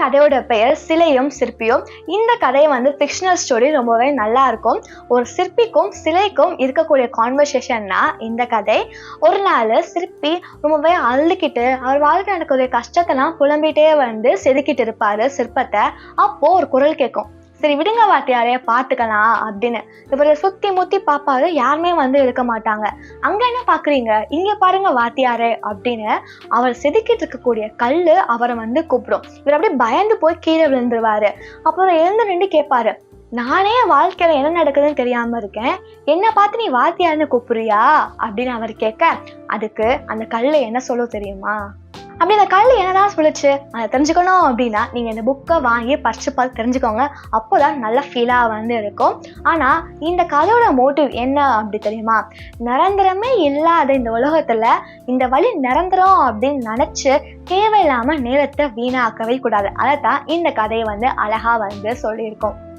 கதையோட பெயர் சிலையும் சிற்பியும். இந்த கதை வந்து ஃபிக்ஷனல் ஸ்டோரி, ரொம்பவே நல்லா இருக்கும். ஒரு சிற்பிக்கும் சிலைக்கும் இருக்கக்கூடிய கான்வர்சேஷன்னா இந்த கதை. ஒரு நாள் சிற்பி ரொம்பவே அழுதுகிட்டு அவர் வாழ்க்கை நடக்கக்கூடிய கஷ்டத்தெல்லாம் புலம்பிகிட்டே வந்து செதுக்கிட்டு இருப்பாரு சிற்பத்தை. அப்போ ஒரு குரல் கேட்கும், சரி விடுங்க வாத்தியாரே பார்த்துக்கலாம் அப்படின்னு. இவரை சுத்தி முத்தி பார்ப்பாரு, யாருமே வந்து இருக்க மாட்டாங்க. அங்க என்ன பாக்குறீங்க, இங்க பாருங்க வாத்தியாரே அப்படின்னு அவர் செதுக்கிட்டு இருக்கக்கூடிய கல்லு அவரை வந்து கூப்பிடும். இவர் அப்படியே பயந்து போய் கீழே விழுந்துருவாரு. அப்புறம் எழுந்து நின்று கேட்பாரு, நானே வாழ்க்கையில என்ன நடக்குதுன்னு தெரியாம இருக்கேன், என்ன பார்த்து நீ வாத்தியார்னு கூப்பிடுறியா அப்படின்னு அவர் கேட்க, அதுக்கு அந்த கல்லு என்ன சொல்ல தெரியுமா? அப்படி அந்த கல் என்னதான் சொல்லிச்சு அதை தெரிஞ்சுக்கணும் அப்படின்னா நீங்க இந்த புக்கை வாங்கி படிச்சு பார்த்து தெரிஞ்சுக்கோங்க. அப்போதான் நல்ல ஃபீலா வந்து இருக்கும். ஆனா இந்த கதையோட மோட்டிவ் என்ன அப்படி தெரியுமா? நிரந்தரமே இல்லாத இந்த உலகத்துல இந்த வழி நிரந்தரம் அப்படின்னு நினைச்சு தேவையில்லாம நேரத்தை வீணாக்கவே கூடாது. அதைத்தான் இந்த கதையை வந்து அழகா வந்து சொல்லியிருக்கோம்.